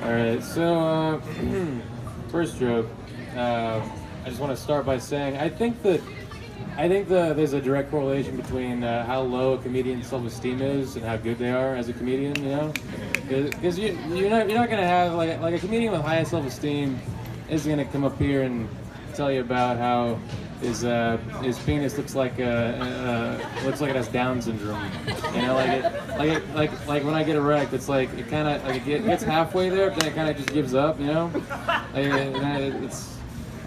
All right, so first joke. I just want to start by saying I think there's a direct correlation between how low a comedian's self-esteem is and how good they are as a comedian. You know, because you're not gonna have like a comedian with high self-esteem isn't gonna come up here and tell you about how his penis looks like it has Down syndrome. You know, like when I get erect, it's like it kind of like it gets halfway there, but then it kind of just gives up. You know, it's.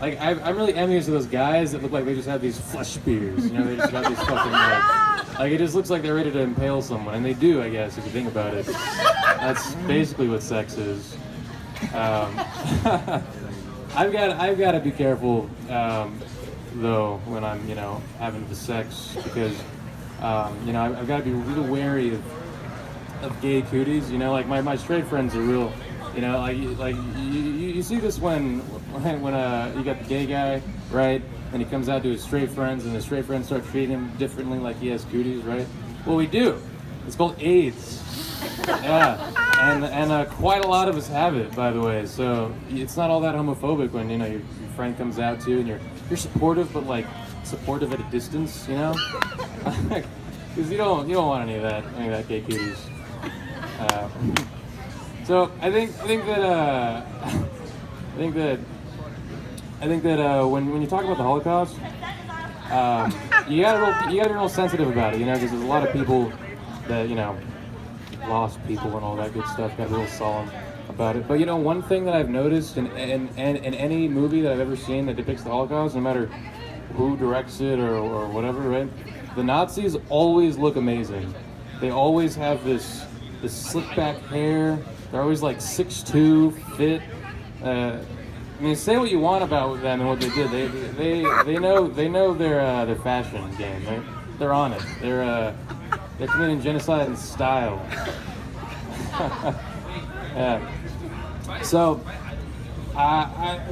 Like, I'm really envious of those guys that look like they just have these flesh spears. You know, they just got these fucking, like, it just looks like they're ready to impale someone. And they do, I guess, if you think about it. That's basically what sex is. I've got to be careful, though, when I'm, having the sex, because, I've got to be really wary of gay cooties. You know, like, my straight friends are real. You know, like you see this when you got the gay guy, right? And he comes out to his straight friends, and his straight friends start treating him differently, like he has cooties, right? Well, we do. It's called AIDS. Yeah, and quite a lot of us have it, by the way. So it's not all that homophobic when your friend comes out to you, and you're supportive, but like supportive at a distance, you know? Because you don't want any of that gay cooties. So I think that when you talk about the Holocaust, you gotta be real sensitive about it, because there's a lot of people that lost people and all that good stuff, got a little solemn about it. But one thing that I've noticed in any movie that I've ever seen that depicts the Holocaust, no matter who directs it or whatever, right? The Nazis always look amazing. They always have this slick back hair. They're always like 6'2", fit. Say what you want about them and what they did. They know their fashion game. They're on it. They're committing genocide in style. Yeah. So,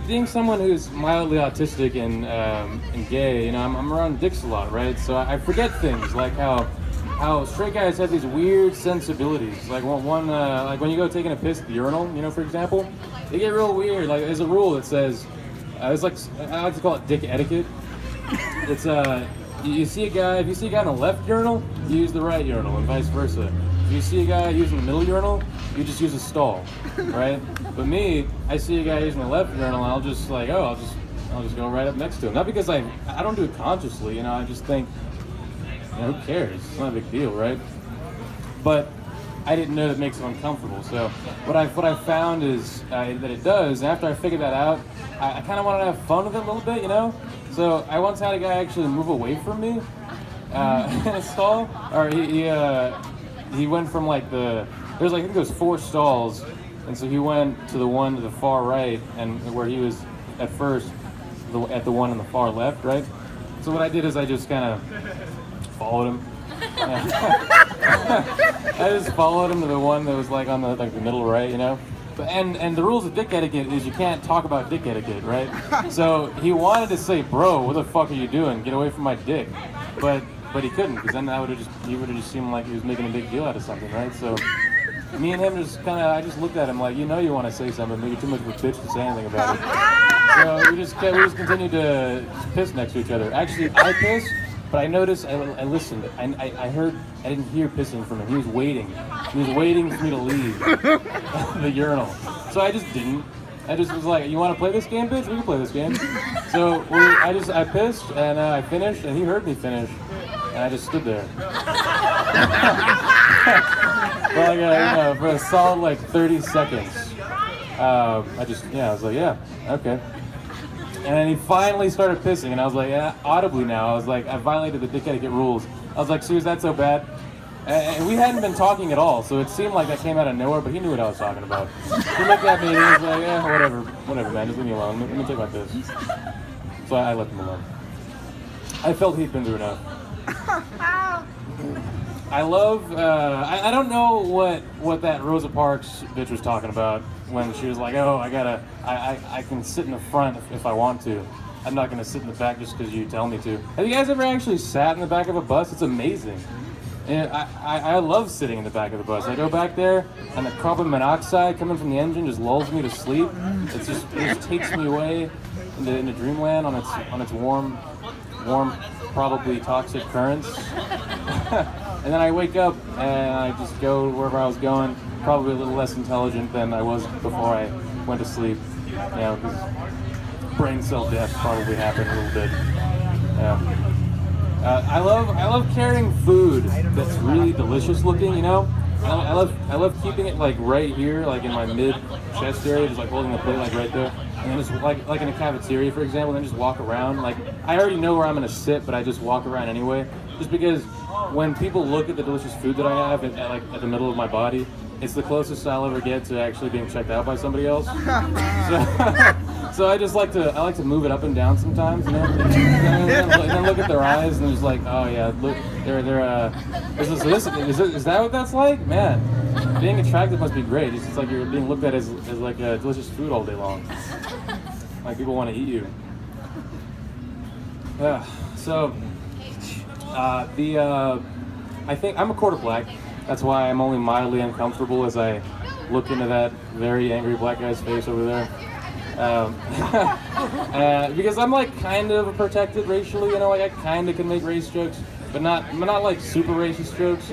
being someone who's mildly autistic and gay, I'm around dicks a lot, right? So I forget things like how straight guys have these weird sensibilities. Like like when you go taking a piss at the urinal, for example, they get real weird. Like there's a rule that says, it's like, I like to call it dick etiquette. It's if you see a guy in the left urinal, you use the right urinal, and vice versa. If you see a guy using the middle urinal, you just use a stall, right? But me, I see a guy using the left urinal, and I'll just go right up next to him. Not because I don't do it consciously, I just think, who cares? It's not a big deal, right? But I didn't know that makes it uncomfortable. So what I found is that it does. And after I figured that out, I kind of wanted to have fun with it a little bit, So I once had a guy actually move away from me in a stall. Or he went from I think there was 4 stalls, and so he went to the one to the far right, and where he was at first at the one on the far left, right? So what I did is I just kind of followed him. I just followed him to the one that was on the middle right, But and the rules of dick etiquette is you can't talk about dick etiquette, right? So he wanted to say, "Bro, what the fuck are you doing? Get away from my dick!" But he couldn't, because then he would have just seemed like he was making a big deal out of something, right? So me and him I just looked at him like, you want to say something, but you're too much of a bitch to say anything about it. So we just continued to piss next to each other. Actually, I pissed. But I noticed, I listened, I heard, I didn't hear pissing from him. He was waiting for me to leave the urinal. So I just didn't. I just was like, you want to play this game, bitch? We can play this game. So I pissed, and I finished, and he heard me finish, and I just stood there. For a solid 30 seconds. I was like, yeah, okay. And then he finally started pissing, and I was like, audibly now, I was like, I violated the dick etiquette rules. I was like, so is that so bad? And we hadn't been talking at all, so it seemed like that came out of nowhere, but he knew what I was talking about. He looked at me, and he was like, whatever, man, just leave me alone. Let me take my piss. So I left him alone. I felt he'd been through enough. I love, I don't know what that Rosa Parks bitch was talking about when she was like, I can sit in the front if I want to. I'm not going to sit in the back just because you tell me to. Have you guys ever actually sat in the back of a bus? It's amazing. And I love sitting in the back of the bus. I go back there, and the carbon monoxide coming from the engine just lulls me to sleep. It just takes me away into dreamland on its warm, probably toxic currents. And then I wake up and I just go wherever I was going, probably a little less intelligent than I was before I went to sleep. Because brain cell death probably happened a little bit. I love carrying food that's really delicious looking. I love keeping it like right here, like in my mid chest area, just like holding the plate like right there, and then just like in a cafeteria, for example, then just walk around. Like I already know where I'm gonna sit, but I just walk around anyway, just because when people look at the delicious food that I have at the middle of my body, it's the closest I'll ever get to actually being checked out by somebody else. So I just like to move it up and down sometimes, and then look at their eyes and just like, oh yeah, look, is that what that's like? Man, being attractive must be great. It's just like you're being looked at as like delicious food all day long. Like people want to eat you. Yeah. So I think I'm a quarter black. That's why I'm only mildly uncomfortable as I look into that very angry black guy's face over there. Because I'm like kind of protected racially, like I kind of can make race jokes, but not like super racist jokes,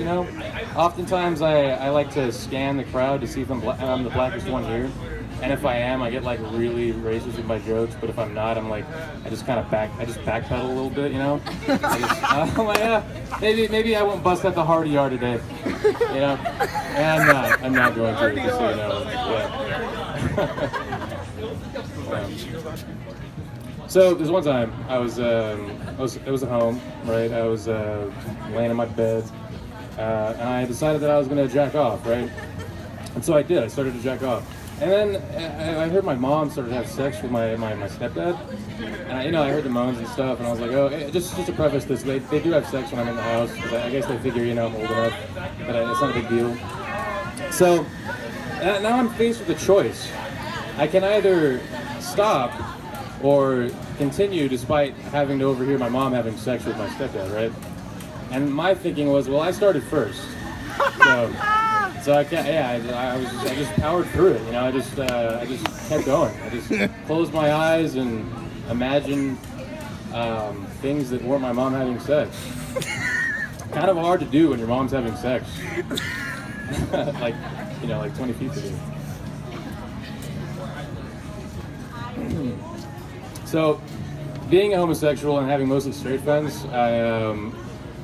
Oftentimes I like to scan the crowd to see if I'm the blackest one here, and if I am, I get like really racist with my jokes. But if I'm not, I'm like I just backpedal a little bit, I'm like, yeah, maybe I won't bust at the hard ER today, and I'm not going to, just so you know. Yeah. So there's one time I was at home, right? I was laying in my bed, and I decided that I was gonna jack off, right? And so I did. I started to jack off, and then I heard my mom started to have sex with my stepdad, and I heard the moans and stuff, and I was like, oh, just to preface this, they do have sex when I'm in the house, because I guess they figure I'm old enough that it's not a big deal. So now I'm faced with a choice. I can either stop or continue despite having to overhear my mom having sex with my stepdad, right? And my thinking was, well, I started first. So I can't, I just powered through it, I just kept going. I just closed my eyes and imagined things that weren't my mom having sex. Kind of hard to do when your mom's having sex. like 20 feet from you. So, being a homosexual and having mostly straight friends,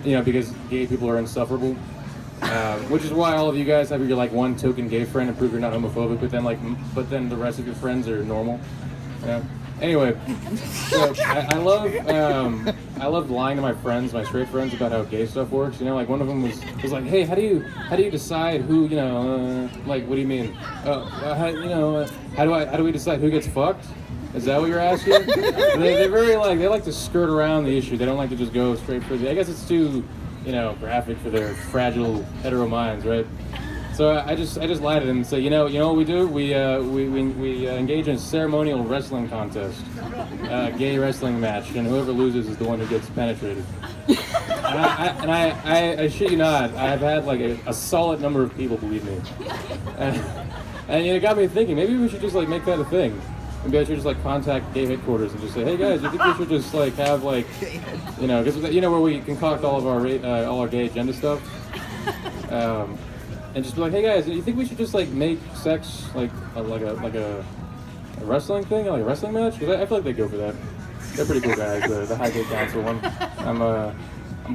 because gay people are insufferable, which is why all of you guys have your like one token gay friend and prove you're not homophobic, but then the rest of your friends are normal. Anyway, so I love lying to my friends, my straight friends, about how gay stuff works. Like one of them was like, hey, how do you decide who, like, what do you mean? How do we decide who gets fucked? Is that what you're asking? They're very they like to skirt around the issue. They don't like to just go straight for it. I guess it's too, graphic for their fragile hetero minds, right? So I just lied to them and say, you know what we do? We engage in a ceremonial wrestling contest, a gay wrestling match, and whoever loses is the one who gets penetrated. And I shit you not, I have had like a solid number of people believe me, and it got me thinking, maybe we should just like make that a thing. Maybe I should just like contact gay headquarters and just say, hey guys, you think we should just like have like, because where we concoct all of our gay agenda stuff, and just be like, hey guys, you think we should just like make sex like a wrestling thing, like a wrestling match? Because I feel like they go for that. They're pretty cool guys. The High Gay Council one.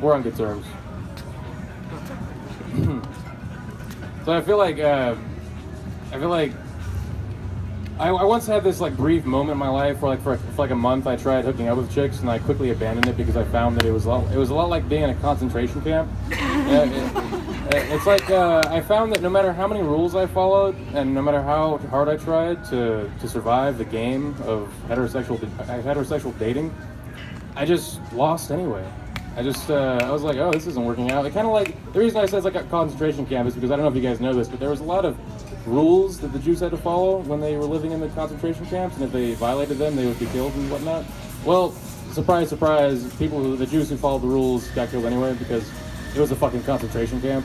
We're on good terms. So I feel like I once had this like brief moment in my life where for like a month I tried hooking up with chicks, and I quickly abandoned it because I found that it was a lot like being in a concentration camp. It's like I found that no matter how many rules I followed and no matter how hard I tried to survive the game of heterosexual dating, I just lost anyway. I was like, oh, this isn't working out. It kind of like, the reason I said it's like a concentration camp is because I don't know if you guys know this, but there was a lot of rules that the Jews had to follow when they were living in the concentration camps, and if they violated them, they would be killed and whatnot. Well, surprise, surprise, the Jews who followed the rules got killed anyway because it was a fucking concentration camp.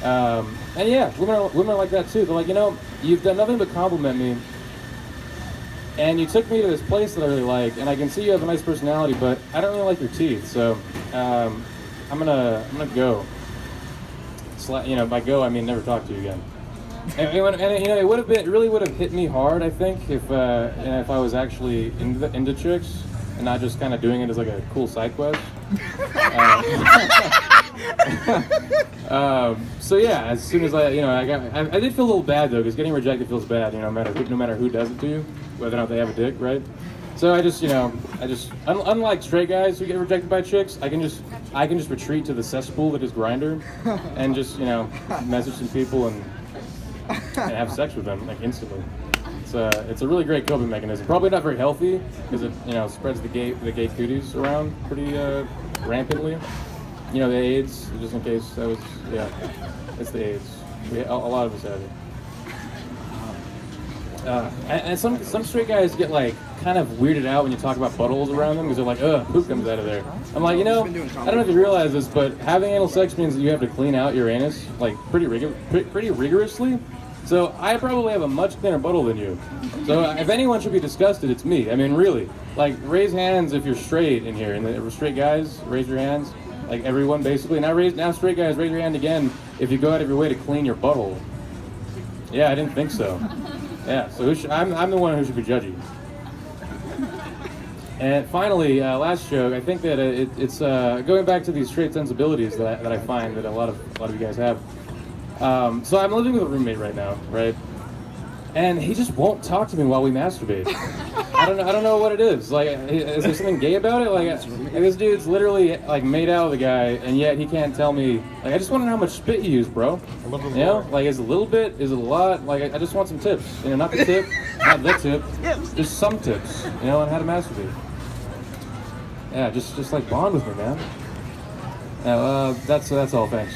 And yeah, women are like that too. They're like, you know, you've done nothing but compliment me, and you took me to this place that I really like, and I can see you have a nice personality, but I don't really like your teeth, so I'm gonna go. You know, by go I mean never talk to you again. And you know, it really would have hit me hard, I think, if I was actually into chicks and not just kind of doing it as like a cool side quest. So yeah, as soon as I did feel a little bad though, because getting rejected feels bad, you know, no matter who does it to you, whether or not they have a dick, right? So I just unlike straight guys who get rejected by chicks, I can just retreat to the cesspool that is Grindr, and just, you know, message some people and have sex with them like instantly. It's a really great coping mechanism. Probably not very healthy because it, you know, spreads the gay cooties around pretty rampantly. You know, the AIDS, just in case that was, yeah, it's the AIDS. A lot of us have it. And some straight guys get like kind of weirded out when you talk about buttholes around them because they're like, ugh, poop comes out of there. I'm like, you know, I don't know if you realize this, but having anal sex means that you have to clean out your anus like pretty rigorously. So I probably have a much thinner butthole than you. So if anyone should be disgusted, it's me. I mean, really. Like, raise hands if you're straight in here. And the straight guys, raise your hands. Like everyone, basically. Now straight guys, raise your hand again if you go out of your way to clean your butthole. Yeah, I didn't think so. Yeah, so I'm the one who should be judging. And finally, last joke. I think that it's going back to these straight sensibilities that I find that a lot of you guys have. So I'm living with a roommate right now, right? And he just won't talk to me while we masturbate. I don't know what it is. Like, is there something gay about it? Like this dude's literally like made out with a guy, and yet he can't tell me. Like, I just want to know how much spit you use, bro. A little bit. You know, like, is it a little bit? Is it a lot? Like, I just want some tips. You know, not the tip, not the tip, just some tips. You know, on how to masturbate. Yeah, just like bond with me, man. Yeah, that's all. Thanks.